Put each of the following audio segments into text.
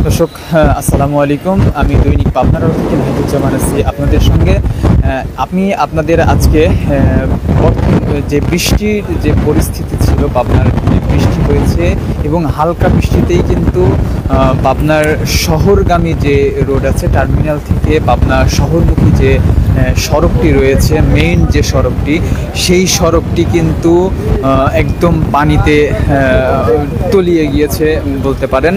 দর্শক আসসালামু আলাইকুম। আমি দৈনিক পাবনার থেকে মেহেদুজ্জামান আছি আপনাদের সঙ্গে। আমি আপনাদের আজকে যে বৃষ্টির যে পরিস্থিতি ছিল, পাবনার বৃষ্টি হয়েছে এবং হালকা বৃষ্টিতেই কিন্তু পাবনার শহরগামী যে রোড আছে, টার্মিনাল থেকে পাবনা শহরমুখী যে সড়কটি রয়েছে, মেইন যে সড়কটি, সেই সড়কটি কিন্তু একদম পানিতে তলিয়ে গিয়েছে বলতে পারেন।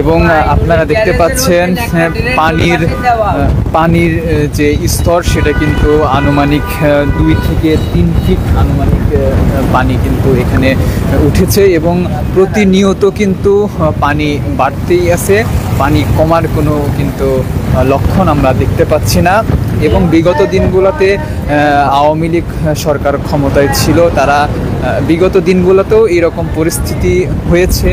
এবং আপনারা দেখতে পাচ্ছেন পানির যে স্তর সেটা কিন্তু আনুমানিক 2 থেকে 3 ফিট আনুমানিক পানি কিন্তু এখানে উঠেছে এবং প্রতিনিয়ত কিন্তু পানি বাড়তেই আছে, পানি কমার কোনো কিন্তু লক্ষণ আমরা দেখতে পাচ্ছি না। এবং বিগত দিনগুলোতে আওয়ামী লীগ সরকার ক্ষমতায় ছিল, তারা বিগত দিনগুলোতেও এরকম পরিস্থিতি হয়েছে,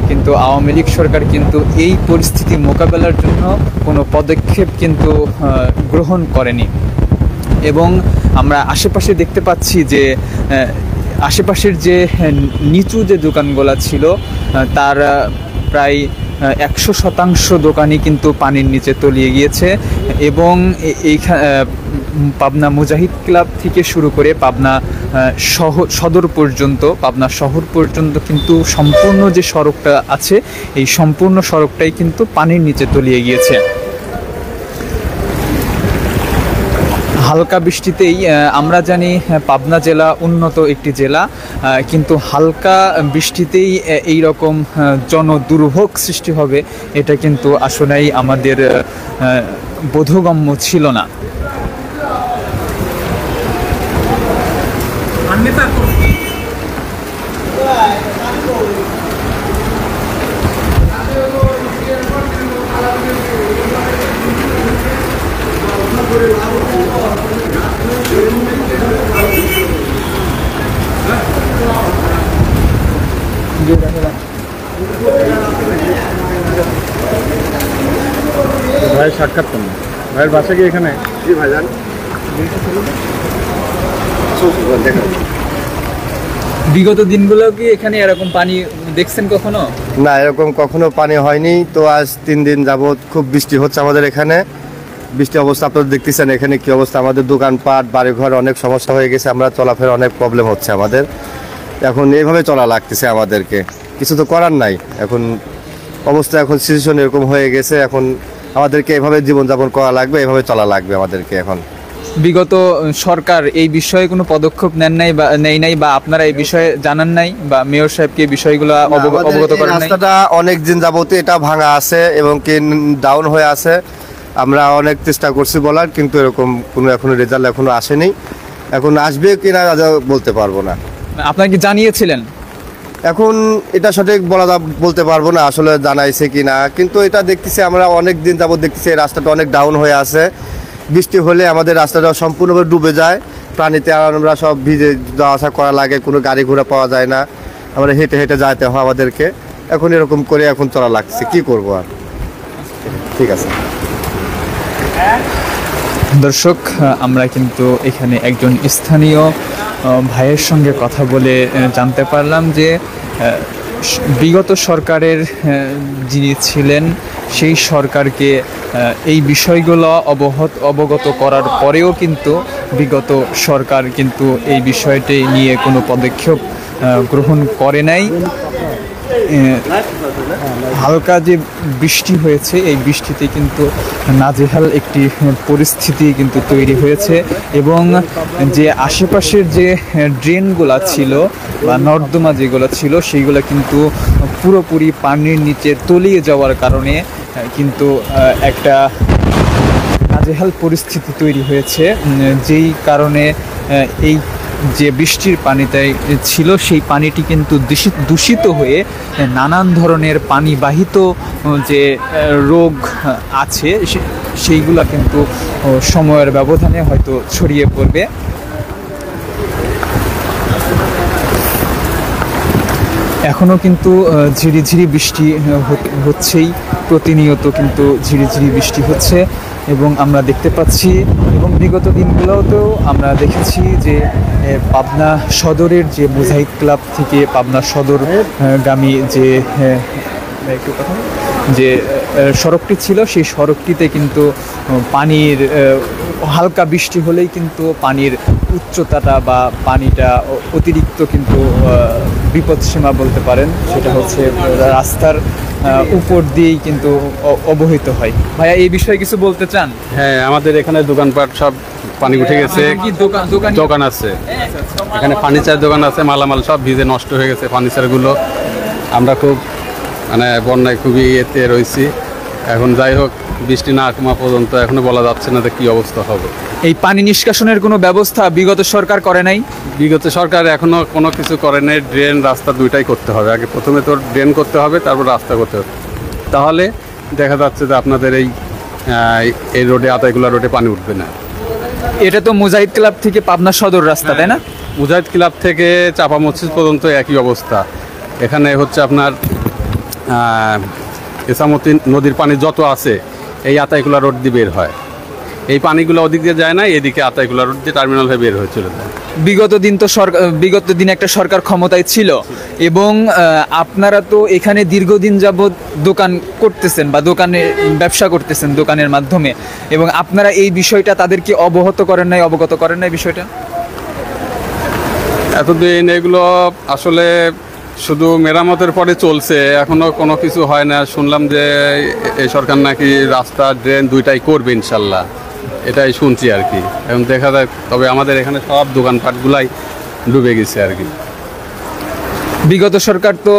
কিন্তু আওয়ামী লীগ সরকার কিন্তু এই পরিস্থিতি মোকাবেলার জন্য কোনো পদক্ষেপ কিন্তু গ্রহণ করেনি। এবং আমরা আশেপাশে দেখতে পাচ্ছি যে আশেপাশের যে নিচু যে দোকানগুলো ছিল তার প্রায় 100% দোকানই কিন্তু পানির নিচে তলিয়ে গিয়েছে। এবং পাবনা মুজাহিদ ক্লাব থেকে শুরু করে পাবনা সদর পর্যন্ত, পাবনা শহর পর্যন্ত কিন্তু সম্পূর্ণ যে সড়কটা আছে, এই সম্পূর্ণ সড়কটাই কিন্তু পানির নিচে তলিয়ে গিয়েছে। হালকা বৃষ্টিতেই আমরা জানি পাবনা জেলা উন্নত একটি জেলা, কিন্তু হালকা বৃষ্টিতেই এই রকম জনদুর্ভোগ সৃষ্টি হবে এটা কিন্তু আসলেই আমাদের বোধগম্য ছিল না। ভাই সাক্ষাৎ করুন, ভাইয়ের বাসা কি এখানে? জি ভাইজান। বিগত দিনগুলো কি এখানে এরকম পানি দেখছেন কখনো? না, এরকম কখনো পানি হয়নি। তো আজ 3 দিন যাবত খুব বৃষ্টি হচ্ছে আমাদের এখানে। বৃষ্টি অবস্থা আপনারা দেখতেছেন এখানে কি অবস্থা, আমাদের দোকানপাট বাড়িঘর অনেক সমস্যা হয়ে গেছে, আমরা চলাফেরা অনেক প্রবলেম হচ্ছে আমাদের। এখন এইভাবে চলা লাগতেছে আমাদেরকে, কিছু তো করার নাই। এখন অবস্থা, এখন সিচুয়েশন এরকম হয়ে গেছে, এখন আমাদেরকে এভাবে জীবনযাপন করা লাগবে, এভাবে চলা লাগবে আমাদেরকে। এখন বিগত সরকার এই বিষয়ে কোনো পদক্ষেপ নেয় নাই বা আপনারা এই বিষয়ে জানান নাই বা মেয়র সাহেবকে এই বিষয়গুলো অবগত করেন নাই? রাস্তাটা অনেক দিন যাবত এটা ভাঙা আছে এবং কি ডাউন হয়ে আছে। আমরা অনেক চেষ্টা করছি বলার, কিন্তু এরকম কোনো এখনো রেজাল্ট এখনো আসেনি। এখন আসবে কিনা বলতে পারবো না। আপনারা কি জানিয়েছিলেন? এখন এটা সঠিক বলতে পারবো না আসলে জানাইছে কিনা, কিন্তু এটা দেখতেছি আমরা অনেক দিন যাবত দেখতেছি এই রাস্তাটা অনেক ডাউন হয়ে আছে। বৃষ্টি হলে আমাদের রাস্তাটা সম্পূর্ণভাবে ডুবে যায়, পানিতে আমরা সব ভিজে যাওয়া আসা করা লাগে, কোনো গাড়ি ঘোড়া পাওয়া যায় না, আমরা হেঁটে হেঁটে যাইতে হয় আমাদেরকে। এখন এরকম করে এখন চলা লাগছে, কি করবো আর। ঠিক আছে দর্শক, আমরা কিন্তু এখানে একজন স্থানীয় ভাইয়ের সঙ্গে কথা বলে জানতে পারলাম যে বিগত সরকারের যিনি ছিলেন সেই সরকারকে এই বিষয়গুলো অবগত করার পরেও কিন্তু বিগত সরকার কিন্তু এই বিষয়টি নিয়ে কোনো পদক্ষেপ গ্রহণ করে নাই। হালকা যে বৃষ্টি হয়েছে, এই বৃষ্টিতে কিন্তু নাজেহাল একটি পরিস্থিতি কিন্তু তৈরি হয়েছে এবং যে আশেপাশের যে ড্রেনগুলো ছিল বা নর্দমা যেগুলো ছিল সেইগুলো কিন্তু পুরোপুরি পানির নিচে তলিয়ে যাওয়ার কারণে কিন্তু একটা নাজেহাল পরিস্থিতি তৈরি হয়েছে, যেই কারণে এই যে বৃষ্টির পানিটাই ছিল সেই পানিটি কিন্তু দূষিত হয়ে নানান ধরনের পানিবাহিত যে রোগ আছে সেইগুলো কিন্তু সময়ের ব্যবধানে হয়তো ছড়িয়ে পড়বে। এখনও কিন্তু ঝিরিঝিরি বৃষ্টি হচ্ছেই, প্রতিনিয়ত কিন্তু ঝিরিঝিরি বৃষ্টি হচ্ছে এবং আমরা দেখতে পাচ্ছি এবং বিগত দিনগুলোতেও আমরা দেখেছি যে পাবনা সদরের যে মুজাহিদ ক্লাব থেকে পাবনা সদর গামী যে একটু কথা যে সড়কটি ছিল, সেই সড়কটিতে কিন্তু পানির হালকা বৃষ্টি হলেই কিন্তু পানির উচ্চতাটা বা পানিটা অতিরিক্ত কিন্তু বিপদসীমা বলতে পারেন, সেটা হচ্ছে রাস্তার উপর দিয়েই কিন্তু অবহিত হয়। ভাইয়া এই বিষয়ে কিছু বলতে চান? হ্যাঁ, আমাদের এখানে দোকানপাট সব পানি উঠে গেছে। কি দোকান আছে এখানে, ফার্নিচার দোকান আছে, মালামাল সব ভিজে নষ্ট হয়ে গেছে ফার্নিচারগুলো। আমরা খুব মানে বন্যায় খুবই এতে রয়েছি। এখন যাই হোক, বৃষ্টি না কমা পর্যন্ত এখনো বলা যাচ্ছে না যে কী অবস্থা হবে। এই পানি নিষ্কাশনের কোনো ব্যবস্থা বিগত সরকার করে নাই? বিগত সরকার এখনো কোনো কিছু করে নাই। ড্রেন রাস্তা দুইটাই করতে হবে। আগে প্রথমে তো ড্রেন করতে হবে, তারপর রাস্তা করতে হবে। তাহলে দেখা যাচ্ছে যে আপনাদের এই রোডে, আতাইকুলা রোডে পানি উঠবে না। এটা তো মুজাহিদ ক্লাব থেকে পাবনা সদর রাস্তা, তাই না? মুজাহিদ ক্লাব থেকে চাপা মসজিদ পর্যন্ত একই অবস্থা। এখানে হচ্ছে আপনার ইসামতি নদীর পানি যত আছে এই আতাইকুলা রোড দিয়ে বের হয়। এই পানিগুলো ওদিক দিয়ে যায় না, এদিকে আতাইকুলা রোড দিয়ে টার্মিনাল হয়ে বের হয়ে চলে যায়। বিগত দিন একটা সরকার ক্ষমতায় ছিল এবং আপনারা তো এখানে দীর্ঘদিন যাবৎ দোকান করতেছেন বা দোকানে ব্যবসা করতেছেন দোকানের মাধ্যমে, এবং আপনারা এই বিষয়টা তাদেরকে অবগত করেন নাই বিষয়টা? এতদিন এগুলো আসলে শুধু মেরামতের পরে চলছে, এখনো কোনো কিছু হয় না। শুনলাম যে এই সরকার নাকি রাস্তা ড্রেন দুইটাই করবে ইনশাল্লাহ, এটাই শুনছি আর কি। এখন দেখা যায়, তবে আমাদের এখানে সব দোকানপাটগুলাই ডুবে গেছে আর কি। বিগত সরকার তো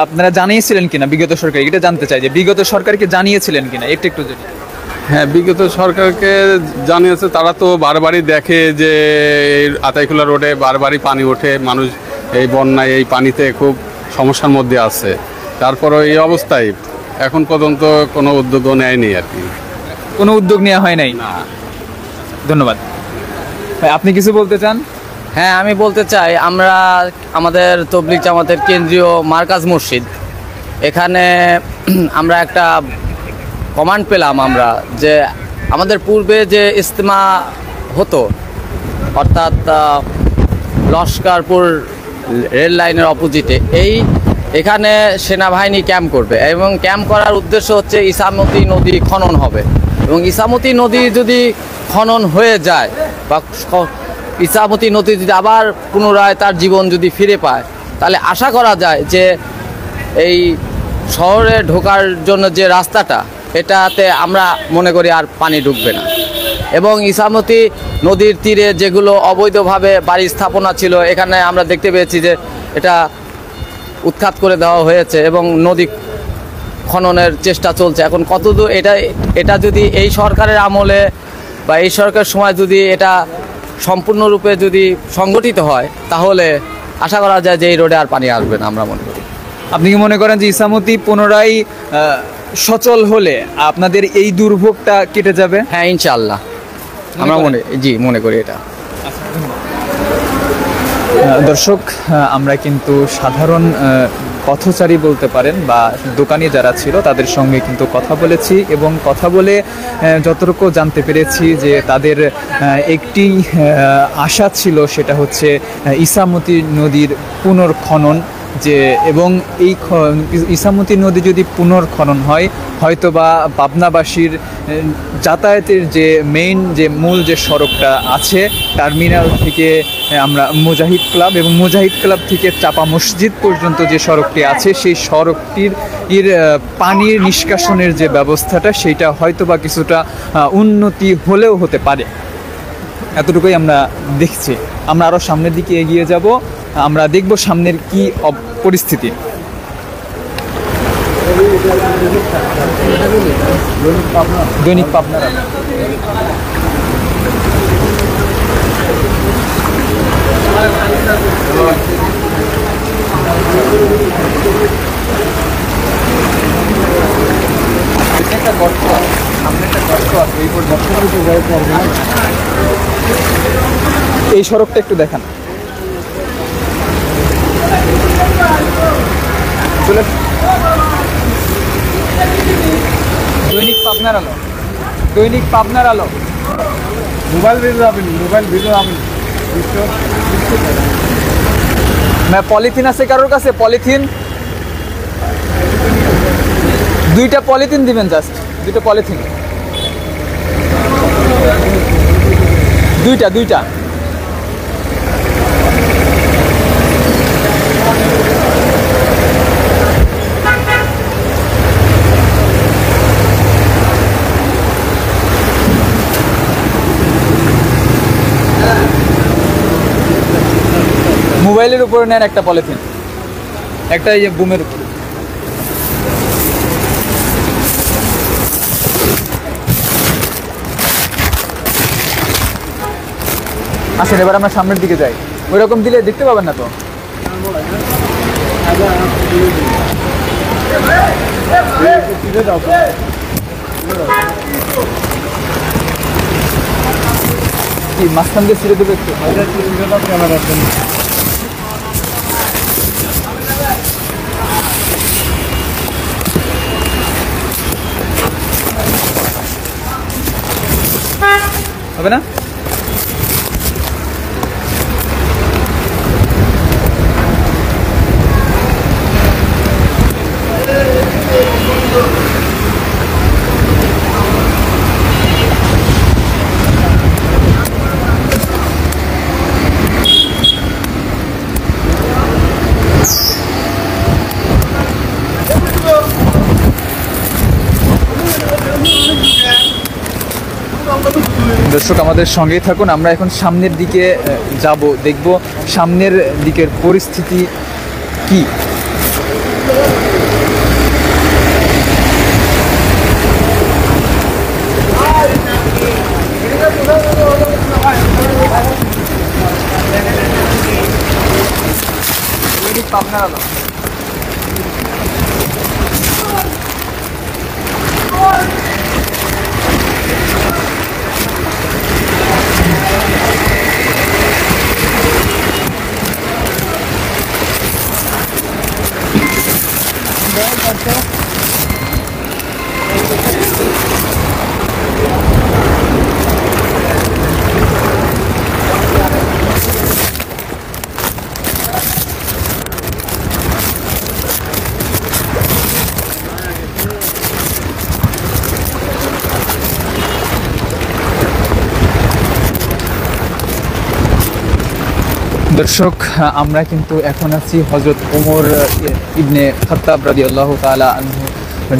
আপনারা জানিয়েছিলেন কিনা? বিগত সরকার, এটা জানতে চাই যে বিগত সরকারকে জানিয়েছিলেন কিনা, একটু যদি। হ্যাঁ, বিগত সরকারকে জানিয়েছে। তারা তো বারবারই দেখে যে এই আতাইকুলা রোডে বারবারই পানি ওঠে, মানুষ এই বন্যায় এই পানিতে খুব সমস্যার মধ্যে আছে। তারপরও এই অবস্থায় এখন পর্যন্ত কোনো উদ্যোগও নেয়নি আর কি। কোনো উদ্যোগ নেওয়া হয় নাই? না। ধন্যবাদ ভাই। আপনি কিছু বলতে চান? হ্যাঁ, আমি বলতে চাই, আমরা আমাদের তবলিগ জামাতের কেন্দ্রীয় মার্কাজ মসজিদ, এখানে আমরা একটা কমান্ড পেলাম আমরা যে আমাদের পূর্বে যে ইজতেমা হতো, অর্থাৎ লস্করপুর রেল লাইনের অপোজিটে এখানে সেনাবাহিনী ক্যাম্প করবে এবং ক্যাম্প করার উদ্দেশ্য হচ্ছে ইসামতি নদী খনন হবে। এবং ইসামতি নদী যদি খনন হয়ে যায় বা ইসামতি নদী যদি আবার পুনরায় তার জীবন যদি ফিরে পায়, তাহলে আশা করা যায় যে এই শহরে ঢোকার জন্য যে রাস্তাটা, এটাতে আমরা মনে করি আর পানি ঢুকবে না। এবং ইসামতি নদীর তীরে যেগুলো অবৈধভাবে বাড়ি স্থাপনা ছিল, এখানে আমরা দেখতে পেয়েছি যে এটা উৎখাত করে দেওয়া হয়েছে এবং নদী খননের চেষ্টা চলছে। এখন কতদূর এটা যদি এই সরকারের আমলে বা এই সরকারের সময় যদি এটা সম্পূর্ণরূপে যদি সংগঠিত হয়, তাহলে আশা করা যায় যে এই রোডে আর পানি আসবে না, আমরা মনে করি। আপনি কি মনে করেন যে ইসামতি পুনরায় সচল হলে আপনাদের এই দুর্ভোগটা কেটে যাবে? হ্যাঁ, ইনশাআল্লাহ আমরা মনে করি এটা। দর্শক, আমরা কিন্তু সাধারণ পথচারী বলতে পারেন বা দোকানি যারা ছিল তাদের সঙ্গে কিন্তু কথা বলেছি এবং কথা বলে যতটুকু জানতে পেরেছি যে তাদের একটি আশা ছিল, সেটা হচ্ছে ইসামতি নদীর পুনর্খনন। এবং এই ইসামতি নদী যদি পুনর্খনন হয়, হয়তো বা পাবনাবাসীর যাতায়াতের যে মূল যে সড়কটা আছে টার্মিনাল থেকে আমরা মুজাহিদ ক্লাব এবং মুজাহিদ ক্লাব থেকে চাপা মসজিদ পর্যন্ত যে সড়কটি আছে, সেই সড়কটির পানির নিষ্কাশনের যে ব্যবস্থাটা, সেইটা হয়তো বা কিছুটা উন্নতি হলেও হতে পারে। এতটুকুই আমরা দেখছি। আমরা আরও সামনের দিকে এগিয়ে যাব, আমরা দেখব সামনের কি পরিস্থিতি। দৈনিক পাবনার এই সড়কটা একটু দেখান। দৈনিক পাবনার আলো মোবাইল ভিডিও পলিথিন আছে কারোর কাছে? পলিথিন 2টা পলিথিন দিবেন, জাস্ট 2টা পলিথিন, 2টা। মোবাইলের উপরে নেন একটা পলিথিন, একটা এই যে বুমের উপরে। আসেন এবার আমরা সামনের দিকে যাই, ওই রকম দিলে দেখতে পাবেন না তো। কি মাঝখান দিয়ে ছিঁড়ে দেবে একটু? হবে না? দর্শক আমাদের সঙ্গেই থাকুন, আমরা এখন সামনের দিকে যাব, দেখব সামনের দিকের পরিস্থিতি কি। দর্শক আমরা কিন্তু এখন আছি হযরত ওমর ইবনে খাত্তাব রাদিয়াল্লাহু তাআলা আনহু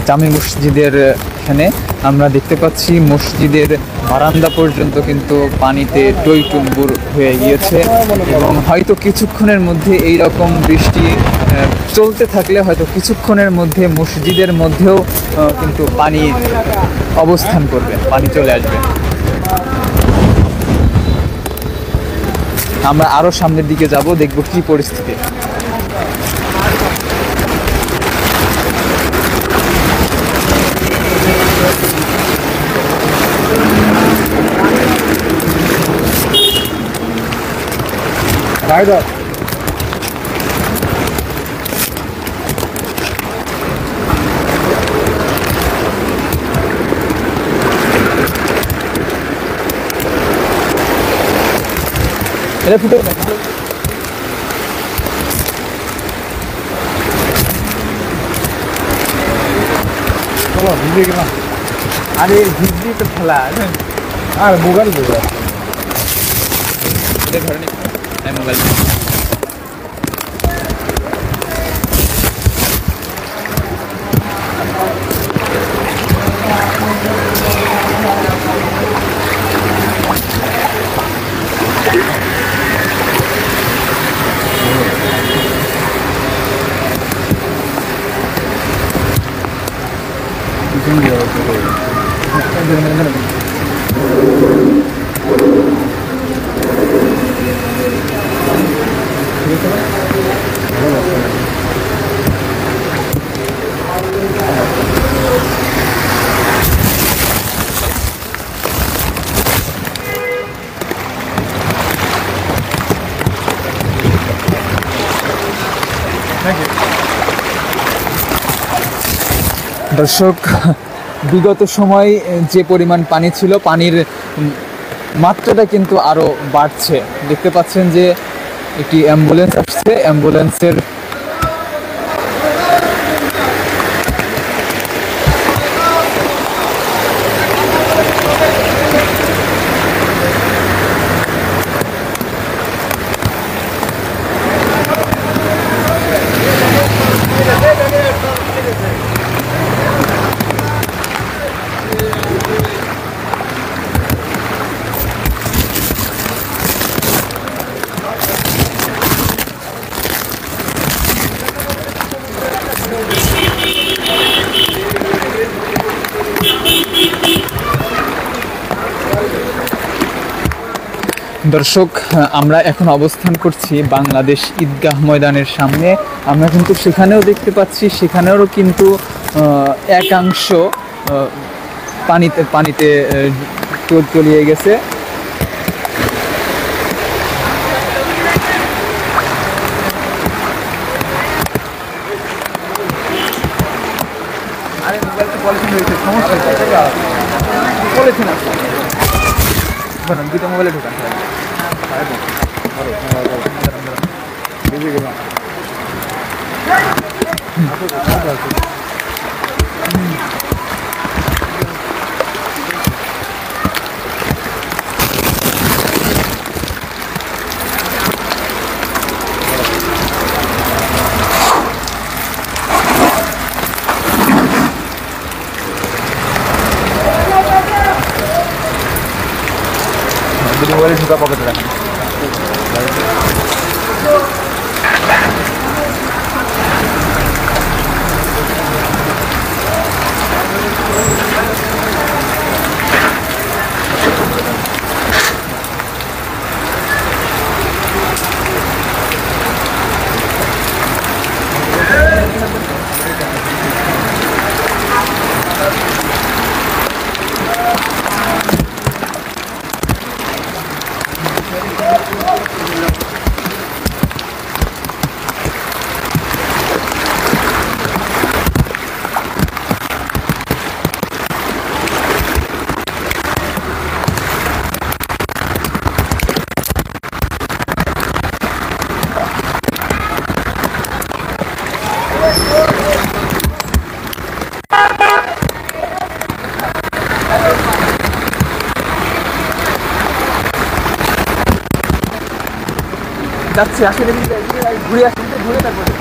জামে মসজিদের এখানে। আমরা দেখতে পাচ্ছি মসজিদের বারান্দা পর্যন্ত কিন্তু পানিতে টইটুম্বুর হয়ে গিয়েছে এবং হয়তো কিছুক্ষণের মধ্যে এই রকম বৃষ্টি চলতে থাকলে হয়তো কিছুক্ষণের মধ্যে মসজিদের মধ্যেও কিন্তু পানি অবস্থান করবে, পানি চলে আসবে। আমরা আরো সামনের দিকে যাব, দেখব কি পরিস্থিতি। এটা ফুটে চলো ভিজে গেলাম। আরে ভিজলি তো খেলা আর মোবাইল এটা ধরে নি মোবাইল। দর্শক বিগত সময় যে পরিমাণ পানি ছিল, পানির মাত্রাটা কিন্তু আরো বাড়ছে। দেখতে পাচ্ছেন যে একটি অ্যাম্বুলেন্স আসছে, অ্যাম্বুলেন্সের দর্শক, আমরা এখন অবস্থান করছি বাংলাদেশ ঈদগাহ ময়দানের সামনে। আমরা কিন্তু সেখানেও দেখতে পাচ্ছি, সেখানেও কিন্তু একাংশ পানিতে পানিতে তলিয়ে গেছে। আরে মোবাইলটা পলিথিন হয়েছে, সমস্যা পলিথিন আছে, দুটো মোবাইলে ঢোকান। মোবাইলে ঢোকা পকেটে রাখেন। যাচ্ছি, আসলে ঘুরে আসছি, ঘুরে তারপরে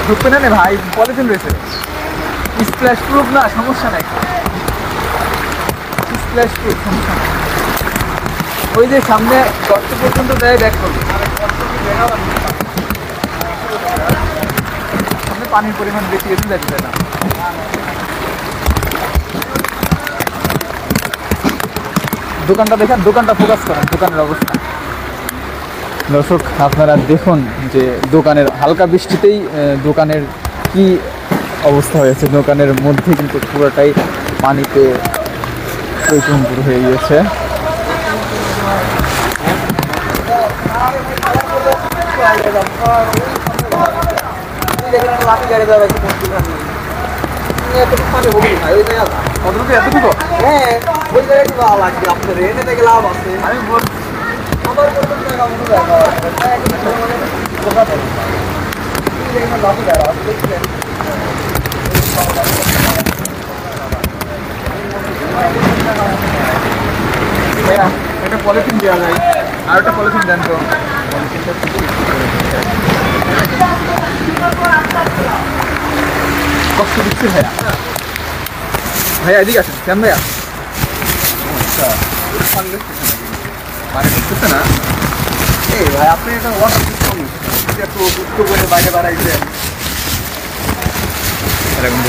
ঢুকবে না ভাই, পলিথিন রয়েছে। স্প্ল্যাশ প্রুফ না, সমস্যা নাই, স্প্ল্যাশ প্রুফ, সমস্যা নাই। ওই যে সামনে গর্ত পর্যন্ত দেয়, ব্যাক করবে। সামনে পানির পরিমাণ বেশি গেছে, দেখবে না। দোকানটা দেখেন, দোকানটা ফোকাস করেন, দোকানের অবস্থা। দর্শক, আপনারা দেখুন যে দোকানের হালকা বৃষ্টিতেই দোকানের কি অবস্থা হয়েছে। দোকানের মধ্যে কিন্তু পুরোটাই পানিতে টইটুম্বুর হয়ে গিয়েছে। একটা পলিথিন দেওয়া যায়, আর একটা পলিথিন দেন তো। কষ্ট দিচ্ছি ভাইয়া, ভাইয়া এদিকে আসেন, কেন ভাইয়া? মানে বুঝতেছে না এই ভাই, আপনি এটা ওয়াটার সিস্টেম একটু দুঃখ করে বাইরে বেড়াইছেন এরকম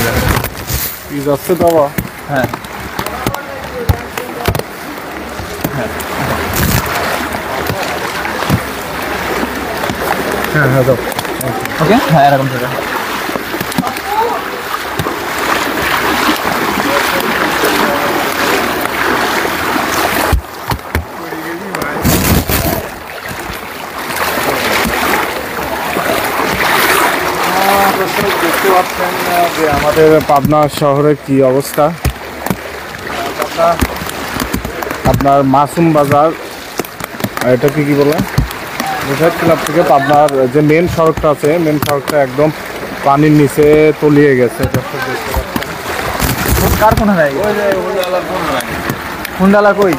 যাচ্ছে বাবা। হ্যাঁ হ্যাঁ হ্যাঁ যাও, ওকে। হ্যাঁ এরকম থেকে দেখতে পাচ্ছেন যে আমাদের পাবনা শহরের কি অবস্থা। আপনার মাসুম বাজার, এটা কি বলে মুজাহিদ ক্লাব থেকে পাবনার যে মেন সড়কটা আছে, মেন সড়কটা একদম পানির নিচে তলিয়ে গেছে। কার ফোন হারাই হুন্ডালা কই?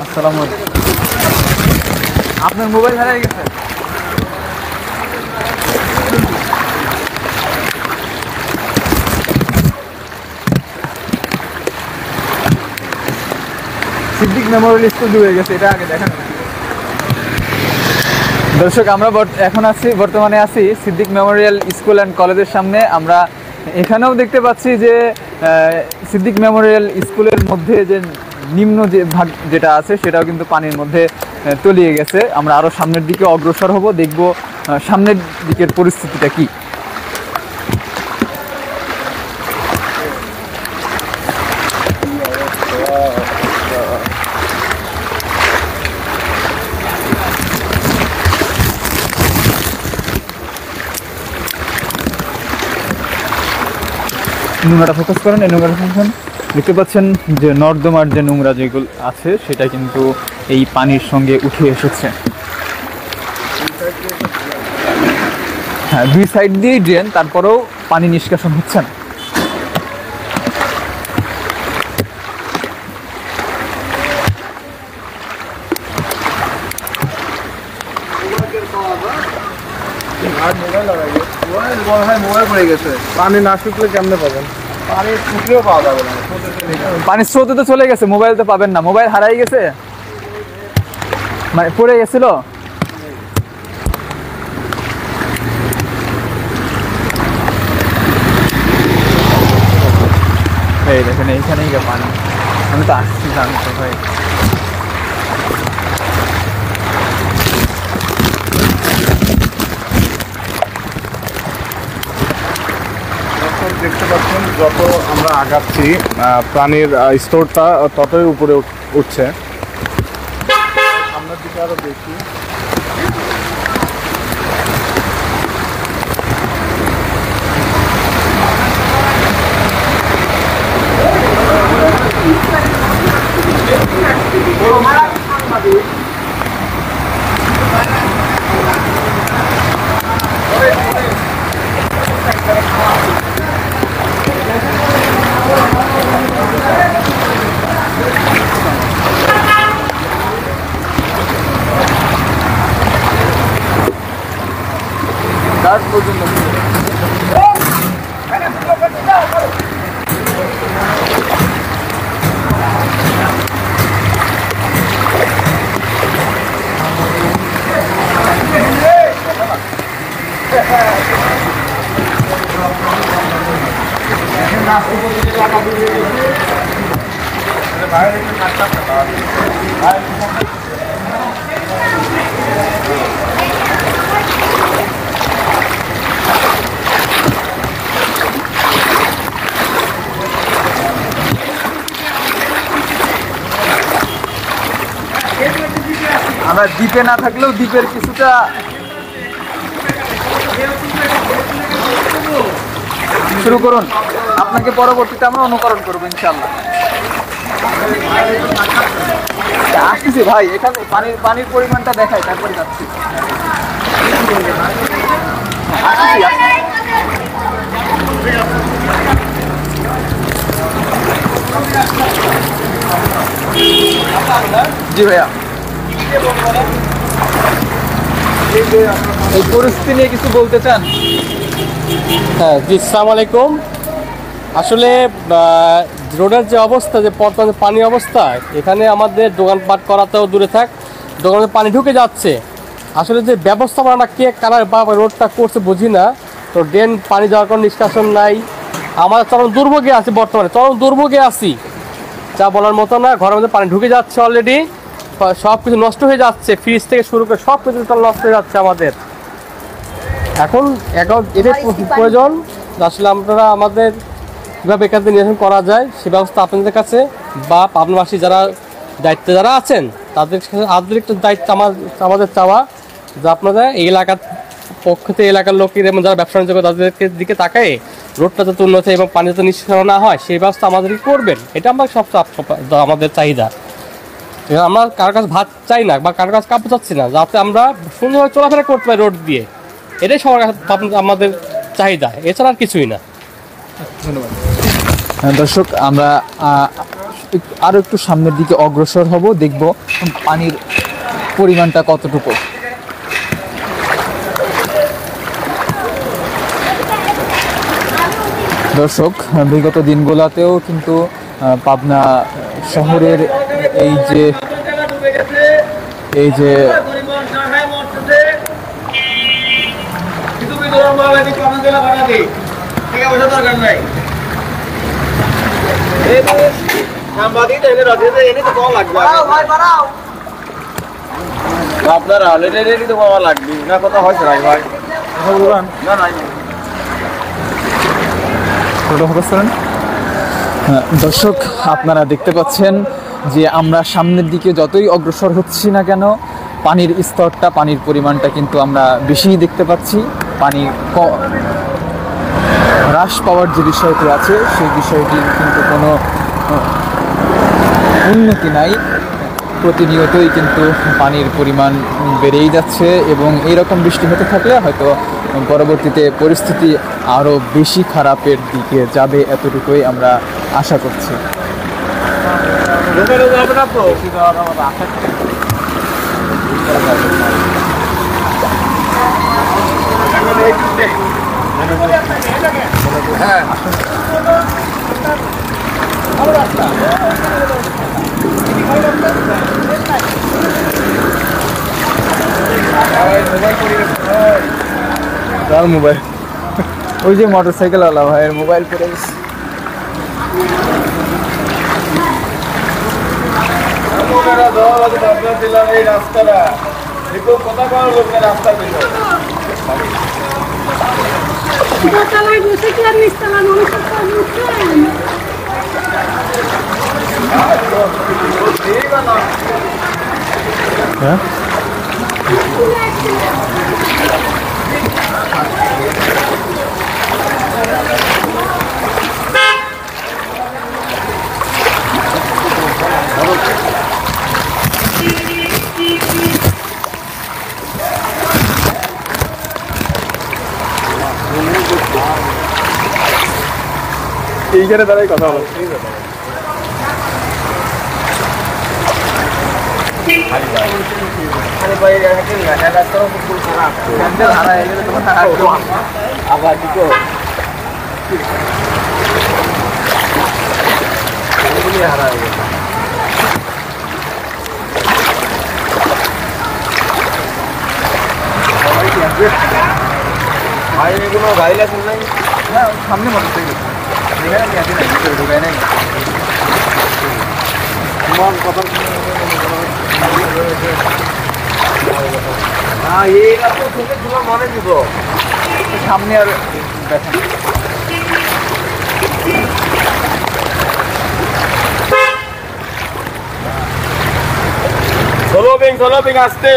আসসালামু আলাইকুম। আপনার মোবাইল হারাই গেছে? সিদ্দিক মেমোরিয়াল স্কুল ডুবে গেছে, এটা আগে দেখেন। দর্শক, আমরা বর্তমানে আছি সিদ্দিক মেমোরিয়াল স্কুল অ্যান্ড কলেজের সামনে। আমরা এখানেও দেখতে পাচ্ছি যে সিদ্দিক মেমোরিয়াল স্কুলের মধ্যে যে নিম্ন যে ভাগ যেটা আছে সেটাও কিন্তু পানির মধ্যে তলিয়ে গেছে। আমরা আরও সামনের দিকে অগ্রসর হব, দেখব সামনের দিকের পরিস্থিতিটা কি। নোংরাটা ফোকাস করেন, এই নোংরাটা ফোকাস করেন। দেখতে পাচ্ছেন যে নর্দমার যে নোংরা যেগুলো আছে সেটা কিন্তু এই পানির সঙ্গে উঠে এসেছে। হ্যাঁ, দুই সাইড দিয়েই ড্রেন, তারপরেও পানি নিষ্কাশন হচ্ছে না। পানি না শুকলে কেমনে পাবেন? পানি শুকলেও পাওয়া যাবে না, পানির স্রোতে তো চলে গেছে, মোবাইল তো পাবেন না। মোবাইল হারাই গেছে, মানে পড়ে গেছিল। এই দেখেন এইখানেই পানি, আমি তো আসছি জানতো ভাই। দেখতে পাচ্ছেন যত আমরা আগাচ্ছি পানির স্তরটা ততই উপরে উঠছে। সামনের দিকে আরো দেখি, আমরা দ্বীপে না থাকলেও দ্বীপের কিছুটা শুরু করুন, আপনাকে পরবর্তীতে আমরা অনুকরণ করবো ইনশাল্লাহ। আসতেছি ভাই, এখানে পানির পরিমাণটা দেখাই, তারপরে যাচ্ছি। জি ভাইয়া, এই পরিস্থিতি নিয়ে কিছু বলতে চান? হ্যাঁ জি, আসসালামু আলাইকুম। আসলে রোডের যে অবস্থা, যে বর্তমানে পানি অবস্থা, এখানে আমাদের দোকানপাট করাতেও দূরে থাক, দোকানে পানি ঢুকে যাচ্ছে। আসলে যে ব্যবস্থাপনাটা কে কারা বা রোডটা করছে বুঝি না। তো ড্রেন পানি যাওয়ার কোনো নিষ্কাশন নাই। আমাদের চরম দুর্ভোগে আছি, বর্তমানে চরম দুর্ভোগে আছি, যা বলার মতো না। ঘরের মধ্যে পানি ঢুকে যাচ্ছে অলরেডি, সব কিছু নষ্ট হয়ে যাচ্ছে, ফ্রিজ থেকে শুরু করে সব কিছু নষ্ট হয়ে যাচ্ছে আমাদের। এখন এটাই প্রয়োজন, আসলে আপনারা আমাদের কীভাবে এখান থেকে নিরসন করা যায় সে ব্যবস্থা আপনাদের কাছে বা পাবনাবাসী যারা দায়িত্বে যারা আছেন তাদের কাছে আদর একটা দায়িত্ব আমাদের চাওয়া, যে আপনারা এই এলাকার পক্ষ থেকে এলাকার লোকের এবং যারা ব্যবসা বাণিজ্য করে তাদেরকে দিকে তাকায় রোডটা যাতে উন্নত এবং পানি যাতে নিষ্কাশন না হয় সেই ব্যবস্থা আমাদেরকে করবেন। এটা আমরা আমাদের চাহিদা। আমরা কারোর কাছে ভাত চাই না বা কারোর কাছে কাপড় চাচ্ছি না, যাতে আমরা সুন্দরভাবে চলাফেরা করতে পারি রোড দিয়ে, এটাই সবার কাছে আমাদের চাহিদা, এছাড়া আর কিছুই না। দর্শক, আমরা আরো একটু সামনের দিকে অগ্রসর হব, দেখব পানির পরিমাণটা কতটুকু। দর্শক, বিগত দিনগুলোতেও কিন্তু পাবনা শহরের এই যে আপনারা অলরেডি তো পাওয়া লাগবে না, কথা হয়েছে রাই ভাই না নাই দর্শক, আপনারা দেখতে পাচ্ছেন যে আমরা সামনের দিকে যতই অগ্রসর হচ্ছি না কেন, পানির স্তরটা, পানির পরিমাণটা কিন্তু আমরা বেশিই দেখতে পাচ্ছি। পানি হ্রাস পাওয়ার যে বিষয়টি আছে, সেই বিষয়টির কিন্তু কোনো উন্নতি নাই। প্রতিনিয়তই কিন্তু পানির পরিমাণ বেড়েই যাচ্ছে এবং এইরকম বৃষ্টি হতে থাকলে হয়তো পরবর্তীতে পরিস্থিতি আরও বেশি খারাপের দিকে যাবে, এতটুকুই আমরা আশা করছি। মোবাইল, ওই যে মোটরসাইকেল আলা ভাইয়ের মোবাইল পড়ে গেছে। হ্যাঁ, এইখানে দাঁড়াই কথা বলো। আবার দিকো হারা হয়ে গেছে। ভাই এগুলো গাড়ি লাইসেন্স নাই না, সামনে মোটরসাইকেল ঢুকায় নাই তোমার কথা। হ্যাঁ, এইটা তো থেকে তোমার মনে দিব সামনে আর দেখেন। চলো বিং আসতে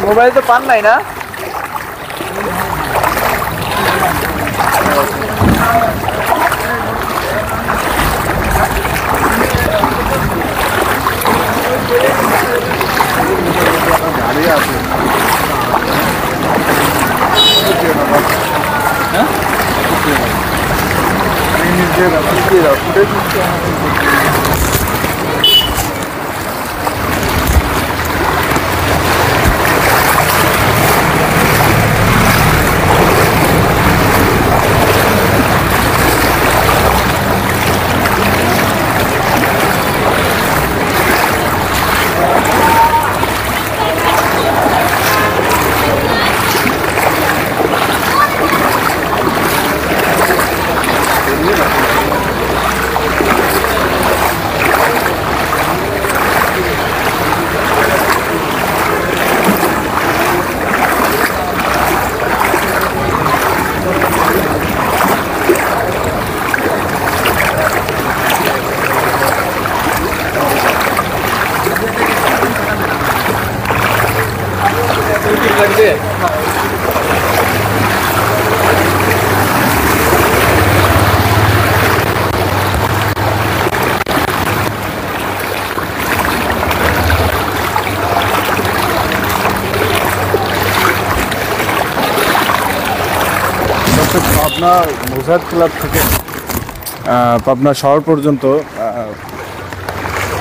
মোবাইল তো পান নাই না? পাবনা মুজাহিদ ক্লাব থেকে পাবনা শহর পর্যন্ত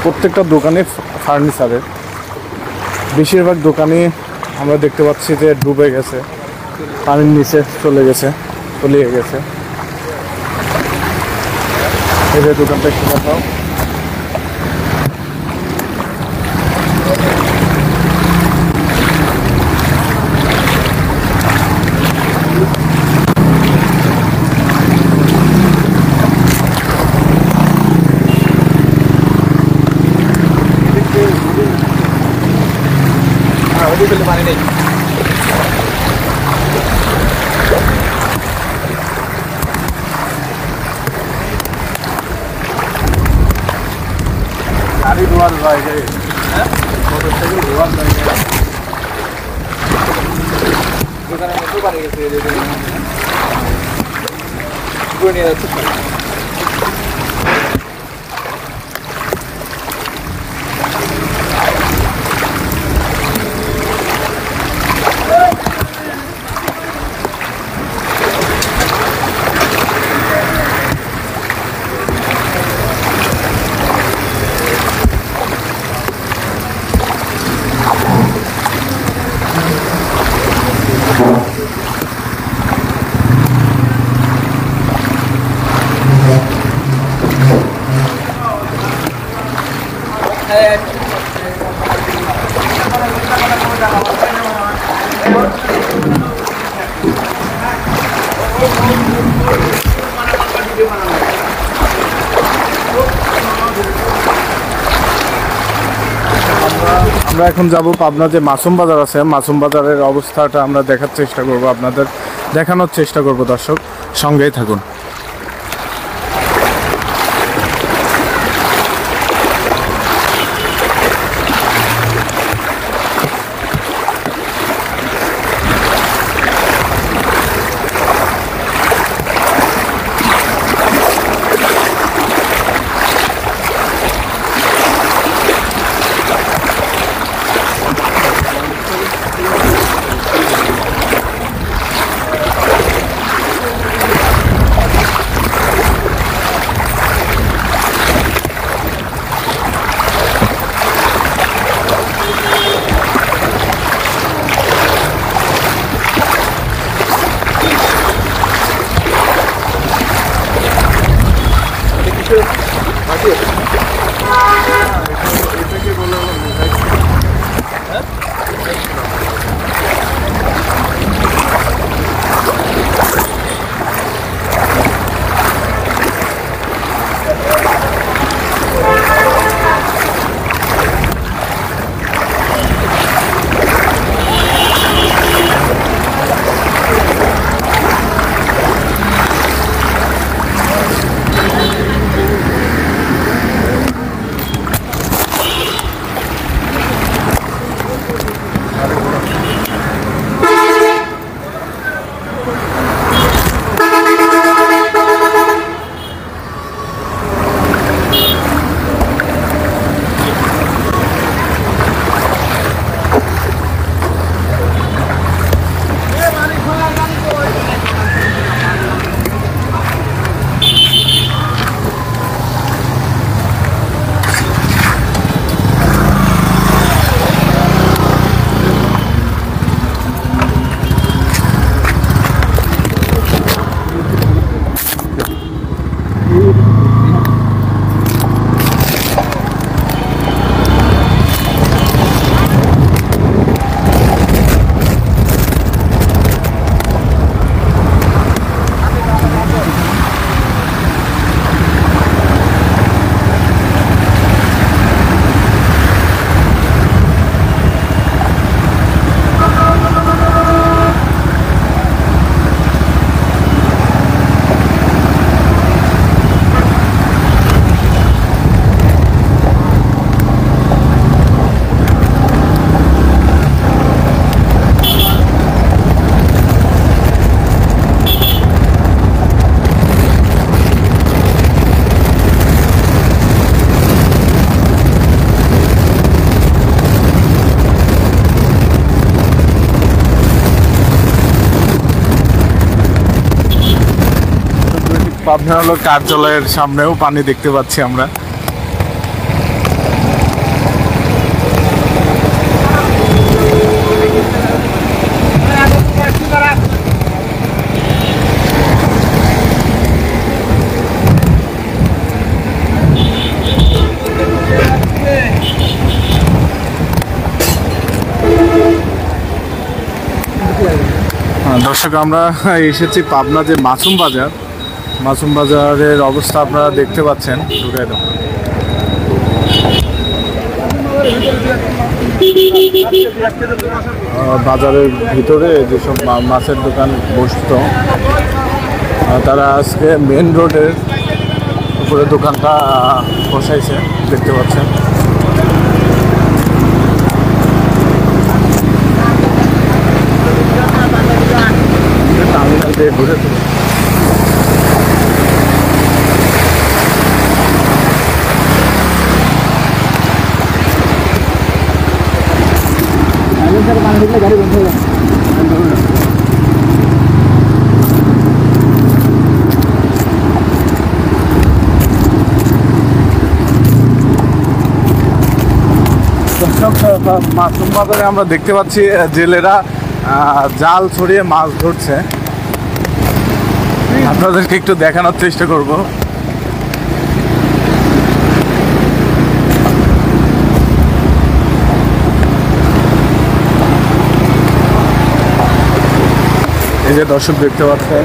প্রত্যেকটা দোকানে ফার্নিচারের বেশিরভাগ দোকানে আমরা দেখতে পাচ্ছি যে ডুবে গেছে, পানির নিচে চলে গেছে, তলিয়ে গেছে। এই যে দোকানটা একটু দেখাও। পানি নেই। গাড়ি ধোয়ার জায়গায়, মোটরসাইকেল ধোয়ার জায়গায় দোকানের মধ্যে পানি গেছে, করে নিয়ে যাচ্ছে। আমরা এখন যাব পাবনা যে মাসুম বাজার আছে, মাসুম বাজারের অবস্থাটা আমরা দেখার চেষ্টা করব, আপনাদের দেখানোর চেষ্টা করব। দর্শক সঙ্গেই থাকুন। পাবনা হলো কার্যালয়ের সামনেও পানি দেখতে পাচ্ছি আমরা। দর্শক, আমরা এসেছি পাবনা যে মাসুম বাজার, মাসুম বাজারের অবস্থা আপনারা দেখতে পাচ্ছেন। বাজারের ভিতরে যেসব মাছের দোকান বসতো, তারা আজকে মেন রোডের উপরে দোকানটা বসাইছে, দেখতে পাচ্ছেন। টার্মিনাল দিয়ে ঘুরে মাসুম বাজারে আমরা দেখতে পাচ্ছি জেলেরা জাল ছড়িয়ে মাছ ধরছে। আপনাদেরকে একটু দেখানোর চেষ্টা করব। এই যে দর্শক দেখতে পাচ্ছেন,